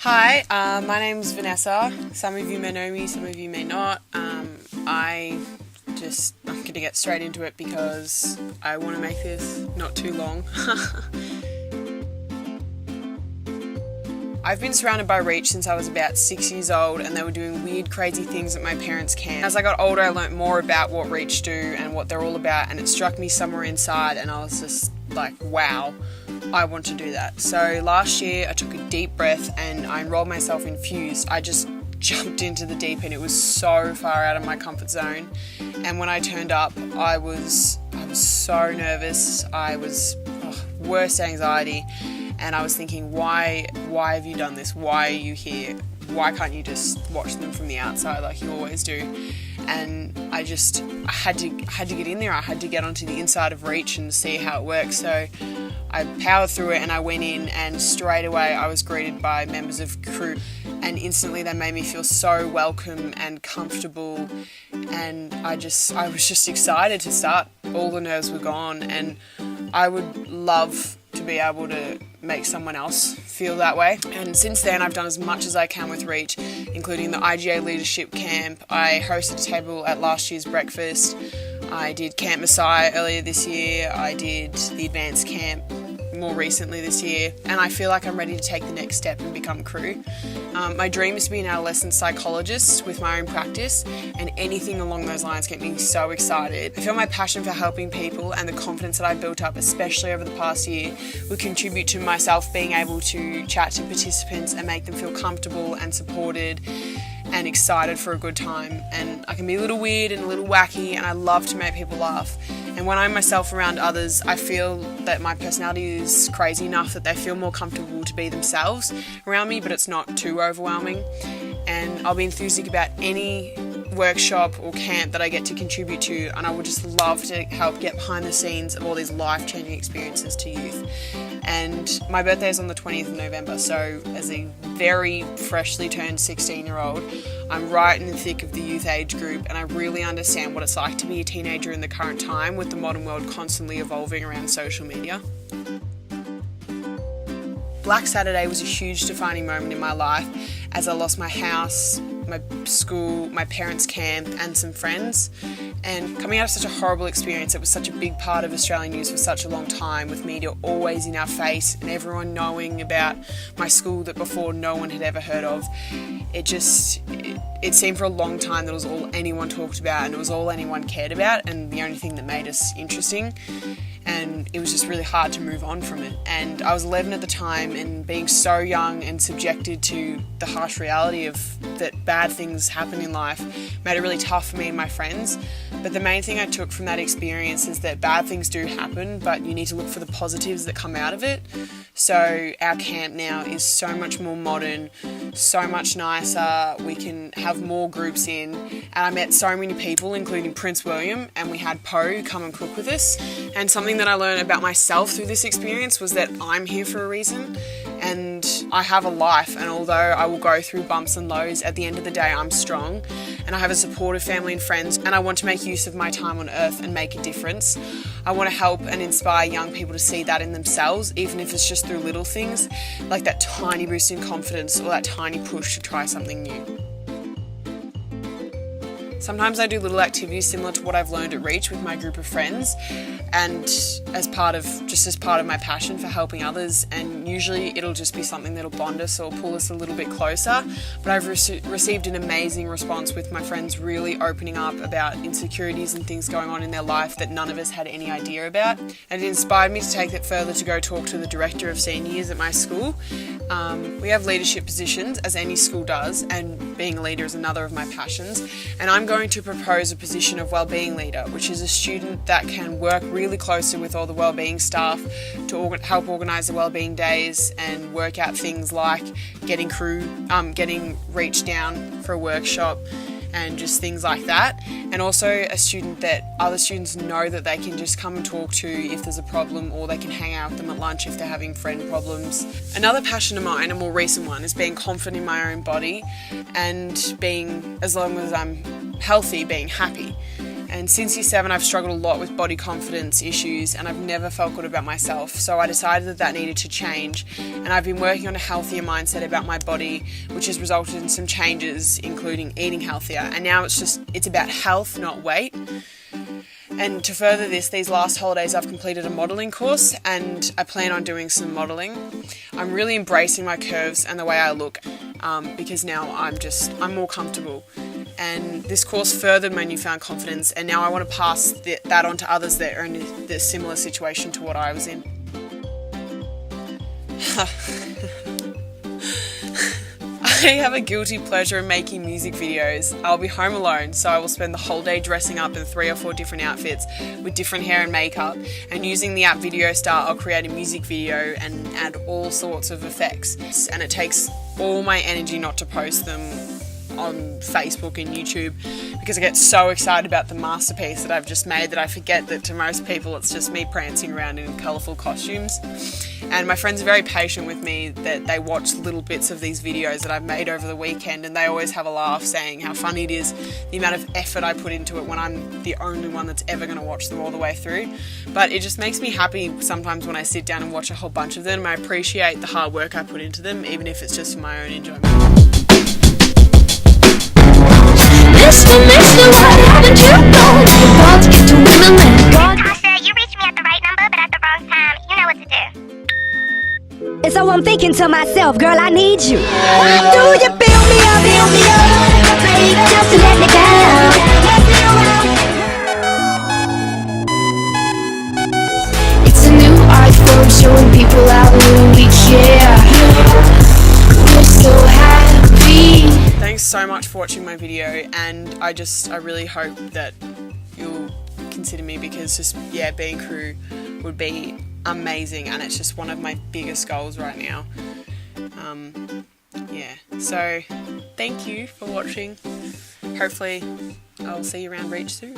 Hi, my name's Vanessa. Some of you may know me, some of you may not. I'm going to get straight into it because I want to make this not too long. I've been surrounded by Reach since I was about 6 years old, and they were doing weird, crazy things at my parents' camp. As I got older, I learnt more about what Reach do and what they're all about, and it struck me somewhere inside, and I was just like, wow, I want to do that. So last year, I took a deep breath and I enrolled myself in Fuse. I just jumped into the deep end. It was so far out of my comfort zone, and when I turned up, I was so nervous. I was worst anxiety. And I was thinking, why have you done this? Why are you here? Why can't you just watch them from the outside like you always do? And I had to get in there. I had to get onto the inside of Reach and see how it works. So I powered through it and I went in, and straight away I was greeted by members of crew, and instantly they made me feel so welcome and comfortable, and I was just excited to start. All the nerves were gone, and I would love to be able to make someone else feel that way. And since then, I've done as much as I can with Reach, including the IGA Leadership Camp. I hosted a table at last year's breakfast. I did Camp Messiah earlier this year. I did the Advanced Camp more recently this year, and I feel like I'm ready to take the next step and become crew. My dream is to be an adolescent psychologist with my own practice, and anything along those lines get me so excited. I feel my passion for helping people and the confidence that I've built up, especially over the past year, will contribute to myself being able to chat to participants and make them feel comfortable and supported and excited for a good time. And I can be a little weird and a little wacky, and I love to make people laugh. And when I'm myself around others, I feel that my personality is crazy enough that they feel more comfortable to be themselves around me, but it's not too overwhelming. And I'll be enthusiastic about any workshop or camp that I get to contribute to, and I would just love to help get behind the scenes of all these life-changing experiences to youth. And my birthday is on the 20th of November, so as a very freshly turned 16-year-old, I'm right in the thick of the youth age group, and I really understand what it's like to be a teenager in the current time, with the modern world constantly evolving around social media. Black Saturday was a huge defining moment in my life, as I lost my house, my school, my parents' camp, and some friends. And coming out of such a horrible experience, it was such a big part of Australian news for such a long time, with media always in our face and everyone knowing about my school that before no one had ever heard of. It seemed for a long time that it was all anyone talked about, and it was all anyone cared about, and the only thing that made us interesting. And it was just really hard to move on from it. And I was 11 at the time, and being so young and subjected to the harsh reality of that bad things happen in life made it really tough for me and my friends. But the main thing I took from that experience is that bad things do happen, but you need to look for the positives that come out of it. So our camp now is so much more modern, so much nicer. We can have more groups in, and I met so many people, including Prince William, and we had Poe come and cook with us. And something that I learned about myself through this experience was that I'm here for a reason, and I have a life, and although I will go through bumps and lows, at the end of the day I'm strong, and I have a supportive family and friends, and I want to make use of my time on earth and make a difference. I want to help and inspire young people to see that in themselves, even if it's just through little things, like that tiny boost in confidence or that tiny push to try something new. Sometimes I do little activities similar to what I've learned at Reach with my group of friends, and as part of my passion for helping others, and usually it'll just be something that'll bond us or pull us a little bit closer. But I've received an amazing response with my friends really opening up about insecurities and things going on in their life that none of us had any idea about, and it inspired me to take it further to go talk to the director of senior years at my school. We have leadership positions, as any school does, and being a leader is another of my passions, and I'm going to propose a position of wellbeing leader, which is a student that can work really closely with all the wellbeing staff to help organise the wellbeing days and work out things like getting Reach down for a workshop and just things like that. And also a student that other students know that they can just come and talk to if there's a problem, or they can hang out with them at lunch if they're having friend problems. Another passion of mine, a more recent one, is being confident in my own body and being, as long as I'm healthy, being happy. And since year 7 I've struggled a lot with body confidence issues and I've never felt good about myself, so I decided that needed to change, and I've been working on a healthier mindset about my body, which has resulted in some changes, including eating healthier, and now it's about health, not weight. And to further this, these last holidays I've completed a modelling course and I plan on doing some modelling. I'm really embracing my curves and the way I look because now I'm more comfortable. And this course furthered my newfound confidence, and now I want to pass that on to others that are in a similar situation to what I was in. I have a guilty pleasure in making music videos. I'll be home alone, so I will spend the whole day dressing up in 3 or 4 different outfits with different hair and makeup, and using the app Video Star, I'll create a music video and add all sorts of effects. And it takes all my energy not to post them on Facebook and YouTube because I get so excited about the masterpiece that I've just made that I forget that to most people it's just me prancing around in colourful costumes. And my friends are very patient with me, that they watch little bits of these videos that I've made over the weekend, and they always have a laugh saying how funny it is, the amount of effort I put into it when I'm the only one that's ever going to watch them all the way through. But it just makes me happy sometimes when I sit down and watch a whole bunch of them. I appreciate the hard work I put into them, even if it's just for my own enjoyment. Mister, what haven't you done? Got to get to women and God. Tasha, you reached me at the right number, but at the wrong time. You know what to do. And so I'm thinking to myself, girl, I need you. Why do you build me up, just to let me down? It's a new art form showing people how we care. We're so happy. Thanks so much for watching my video, and I really hope that you'll consider me, because being crew would be amazing, and it's just one of my biggest goals right now. So thank you for watching. Hopefully I'll see you around Reach soon.